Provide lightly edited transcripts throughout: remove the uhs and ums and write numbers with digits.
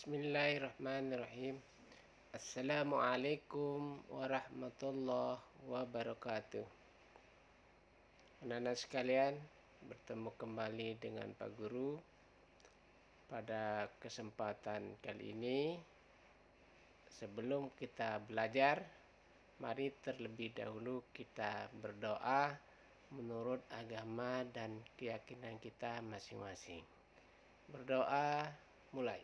Bismillahirrahmanirrahim. Assalamualaikum warahmatullahi wabarakatuh. Anak-anak sekalian, bertemu kembali dengan Pak Guru. Pada kesempatan kali ini, sebelum kita belajar, mari terlebih dahulu kita berdoa menurut agama dan keyakinan kita masing-masing. Berdoa, mulai.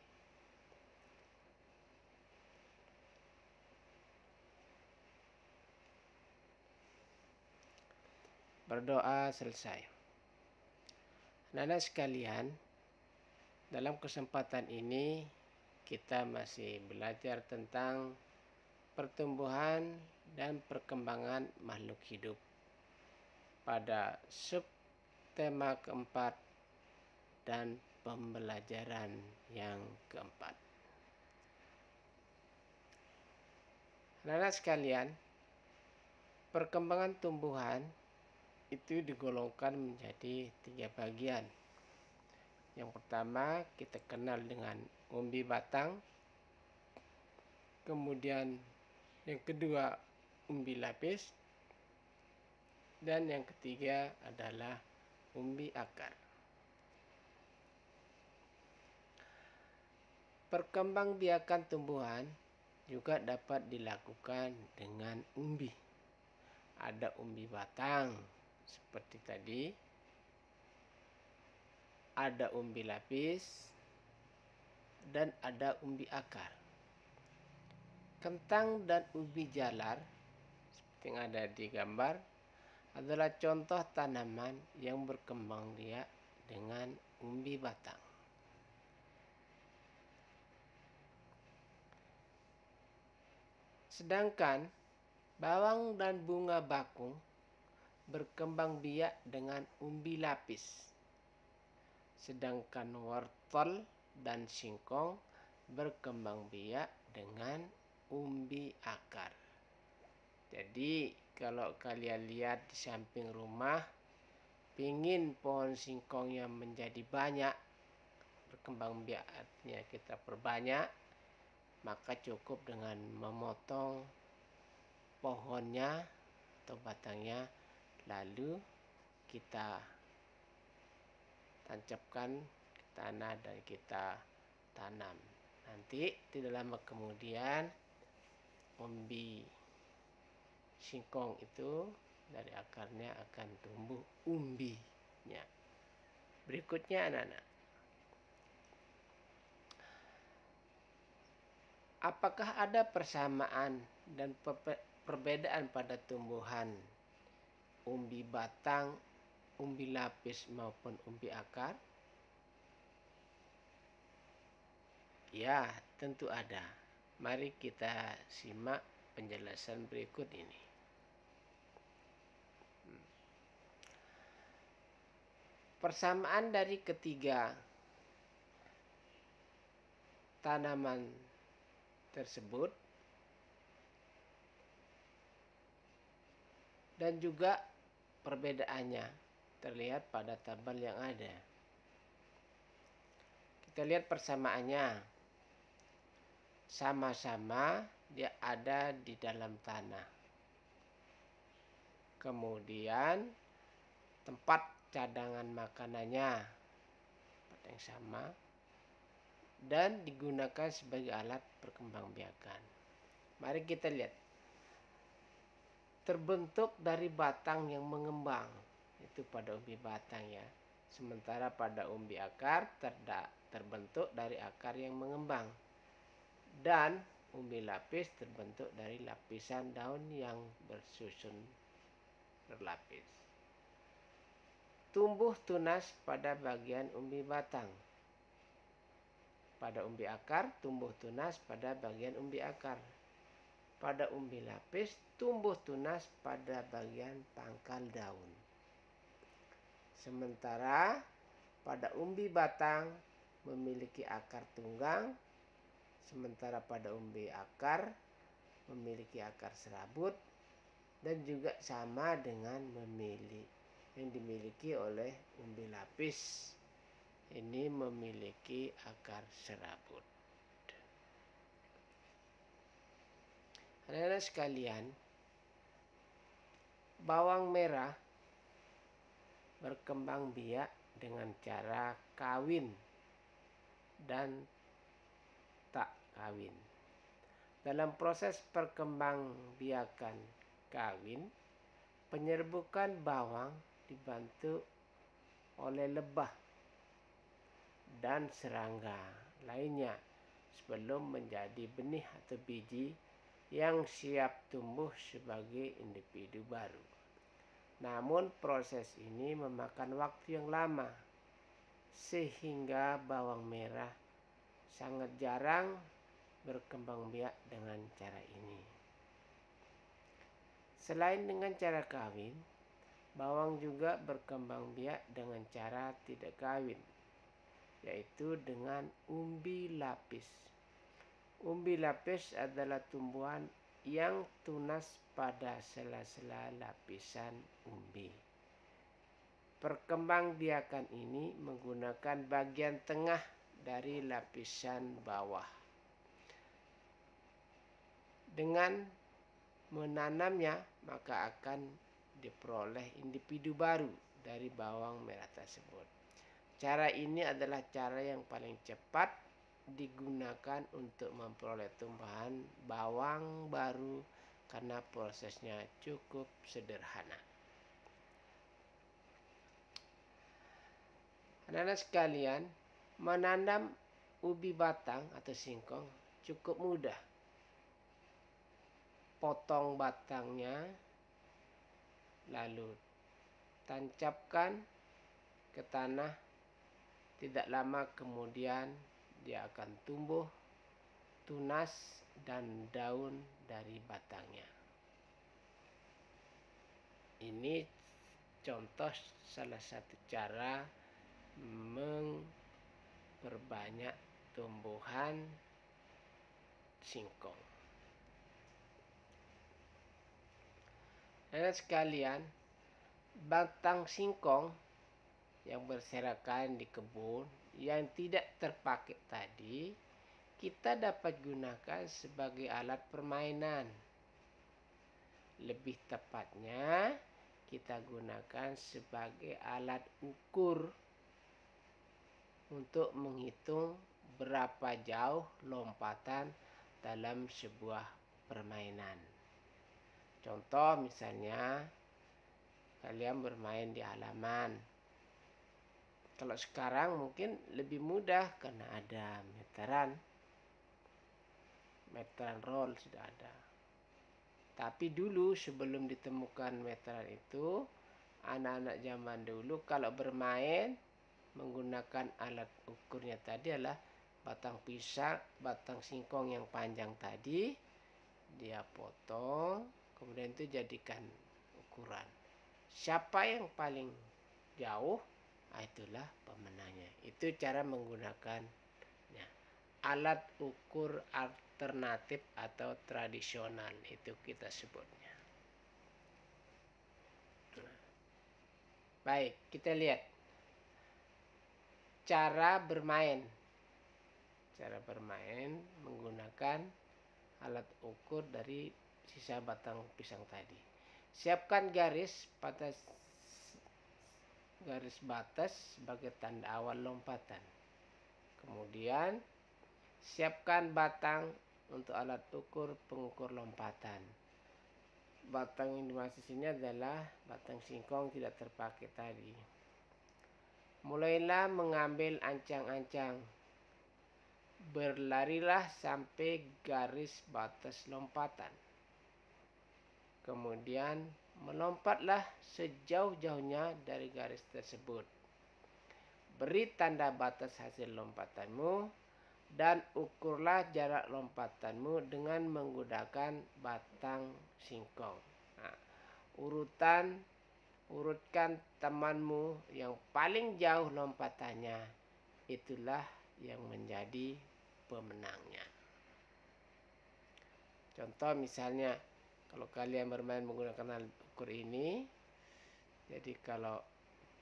Berdoa selesai. Anak-anak sekalian, dalam kesempatan ini kita masih belajar tentang pertumbuhan dan perkembangan makhluk hidup pada subtema keempat dan pembelajaran yang keempat. Anak-anak sekalian, perkembangan tumbuhan itu digolongkan menjadi 3 bagian. Yang pertama kita kenal dengan umbi batang, kemudian yang kedua umbi lapis, dan yang ketiga adalah umbi akar. Perkembangbiakan tumbuhan juga dapat dilakukan dengan umbi. Ada umbi batang seperti tadi, ada umbi lapis, dan ada umbi akar. Kentang dan ubi jalar seperti yang ada di gambar adalah contoh tanaman yang berkembang biak dengan umbi batang. Sedangkan bawang dan bunga bakung berkembang biak dengan umbi lapis. Sedangkan wortel dan singkong berkembang biak dengan umbi akar. Jadi kalau kalian lihat di samping rumah, pingin pohon singkongnya menjadi banyak, berkembang biak artinya kita perbanyak, maka cukup dengan memotong pohonnya atau batangnya, lalu kita tancapkan ke tanah dan kita tanam. Nanti tidak lama kemudian umbi singkong itu dari akarnya akan tumbuh umbinya. Berikutnya anak-anak, apakah ada persamaan dan perbedaan pada tumbuhan umbi batang, umbi lapis maupun umbi akar? Ya, tentu ada. Mari kita simak penjelasan berikut ini. Persamaan dari ketiga tanaman tersebut dan juga perbedaannya terlihat pada tabel yang ada. Kita lihat persamaannya. Sama-sama dia ada di dalam tanah. Kemudian tempat cadangan makanannya yang sama dan digunakan sebagai alat perkembangbiakan. Mari kita lihat. Terbentuk dari batang yang mengembang, itu pada umbi batang ya. Sementara pada umbi akar terbentuk dari akar yang mengembang. Dan umbi lapis terbentuk dari lapisan daun yang bersusun berlapis. Tumbuh tunas pada bagian umbi batang. Pada umbi akar tumbuh tunas pada bagian umbi akar. Pada umbi lapis tumbuh tunas pada bagian pangkal daun. Sementara pada umbi batang memiliki akar tunggang, sementara pada umbi akar memiliki akar serabut, dan juga sama dengan yang dimiliki oleh umbi lapis. Ini memiliki akar serabut. Anak-anak sekalian, bawang merah berkembang biak dengan cara kawin dan tak kawin. Dalam proses perkembangbiakan kawin, penyerbukan bawang dibantu oleh lebah dan serangga lainnya sebelum menjadi benih atau biji yang siap tumbuh sebagai individu baru. Namun proses ini memakan waktu yang lama, sehingga bawang merah sangat jarang berkembang biak dengan cara ini. Selain dengan cara kawin, bawang juga berkembang biak dengan cara tidak kawin, yaitu dengan umbi lapis. Umbi lapis adalah tumbuhan yang tunas pada sela-sela lapisan umbi. Perkembangbiakan ini menggunakan bagian tengah dari lapisan bawah. Dengan menanamnya, maka akan diperoleh individu baru dari bawang merah tersebut. Cara ini adalah cara yang paling cepat digunakan untuk memperoleh tumbuhan bawang baru karena prosesnya cukup sederhana. Anak-anak sekalian, menanam ubi batang atau singkong cukup mudah. Potong batangnya, lalu tancapkan ke tanah. Tidak lama kemudian dia akan tumbuh, tunas, dan daun dari batangnya. Ini contoh salah satu cara memperbanyak tumbuhan singkong. Anak sekalian, batang singkong yang berserakan di kebun yang tidak terpakai tadi, kita dapat gunakan sebagai alat permainan. Lebih tepatnya, kita gunakan sebagai alat ukur untuk menghitung berapa jauh lompatan dalam sebuah permainan. Contoh misalnya, kalian bermain di halaman. Kalau sekarang mungkin lebih mudah karena ada meteran roll sudah ada. Tapi dulu sebelum ditemukan meteran itu, anak-anak zaman dulu kalau bermain menggunakan alat ukurnya tadi adalah batang pisang, batang singkong yang panjang tadi, dia potong, kemudian itu jadikan ukuran. Siapa yang paling jauh, itulah pemenangnya. Itu cara menggunakannya. Alat ukur alternatif atau tradisional itu kita sebutnya. Baik, kita lihat cara bermain. Cara bermain menggunakan alat ukur dari sisa batang pisang tadi. Siapkan garis batas sebagai tanda awal lompatan. Kemudian siapkan batang untuk alat ukur pengukur lompatan. Batang yang dimaksud sini adalah batang singkong tidak terpakai tadi. Mulailah mengambil ancang-ancang. Berlarilah sampai garis batas lompatan. Kemudian melompatlah sejauh-jauhnya dari garis tersebut. Beri tanda batas hasil lompatanmu dan ukurlah jarak lompatanmu dengan menggunakan batang singkong. Urutkan temanmu yang paling jauh lompatannya, itulah yang menjadi pemenangnya. Contoh misalnya, kalau kalian bermain menggunakan alat ukur ini, jadi kalau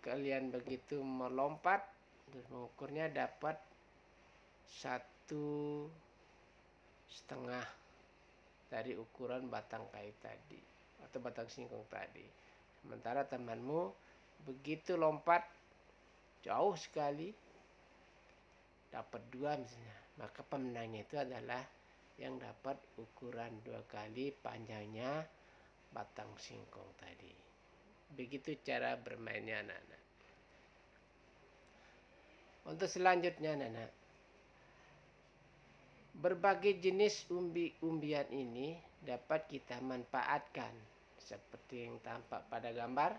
kalian begitu melompat, terus mengukurnya dapat 1,5 dari ukuran batang kayu tadi atau batang singkong tadi. Sementara temanmu begitu lompat jauh sekali dapat 2 misalnya, maka pemenangnya itu adalah yang dapat ukuran 2 kali panjangnya batang singkong tadi. Begitu cara bermainnya anak-anak. Untuk selanjutnya anak-anak, berbagai jenis umbi-umbian ini dapat kita manfaatkan. Seperti yang tampak pada gambar,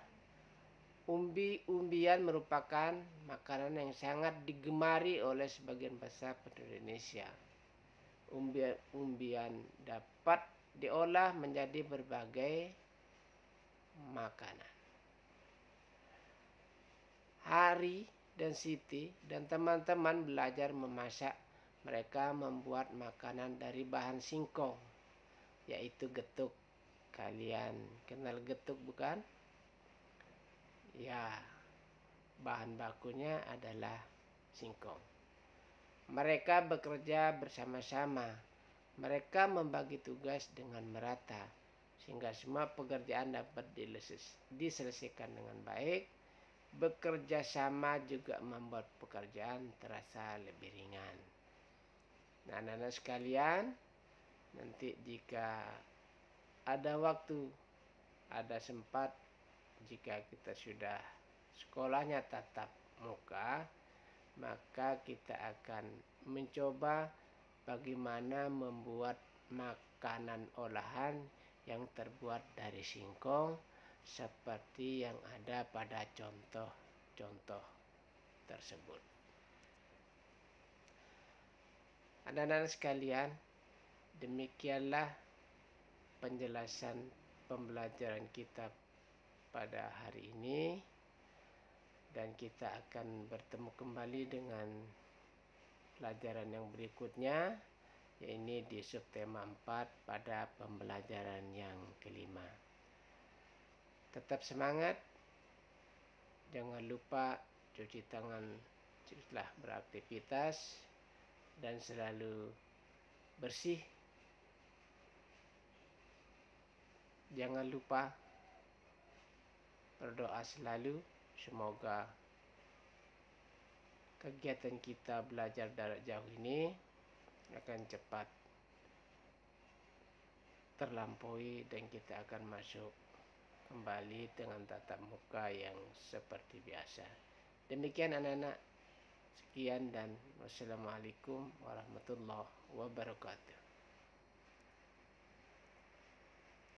umbi-umbian merupakan makanan yang sangat digemari oleh sebagian besar penduduk Indonesia. Umbi-umbian dapat diolah menjadi berbagai makanan. Hari dan Siti dan teman-teman belajar memasak. Mereka membuat makanan dari bahan singkong, yaitu getuk. Kalian kenal getuk bukan? Ya, bahan bakunya adalah singkong. Mereka bekerja bersama-sama. Mereka membagi tugas dengan merata, sehingga semua pekerjaan dapat diselesaikan dengan baik. Bekerja sama juga membuat pekerjaan terasa lebih ringan. Nah, anak-anak sekalian, nanti jika ada waktu, ada sempat, jika kita sudah sekolahnya tatap muka, maka kita akan mencoba bagaimana membuat makanan olahan yang terbuat dari singkong seperti yang ada pada contoh-contoh tersebut. Anak-anak sekalian, demikianlah penjelasan pembelajaran kita pada hari ini, dan kita akan bertemu kembali dengan pelajaran yang berikutnya, yaitu di subtema 4 pada pembelajaran yang kelima. Tetap semangat, jangan lupa cuci tangan setelah beraktivitas dan selalu bersih. Jangan lupa berdoa selalu, semoga kegiatan kita belajar jarak jauh ini akan cepat terlampaui dan kita akan masuk kembali dengan tatap muka yang seperti biasa. Demikian anak-anak, sekian dan wassalamualaikum warahmatullahi wabarakatuh.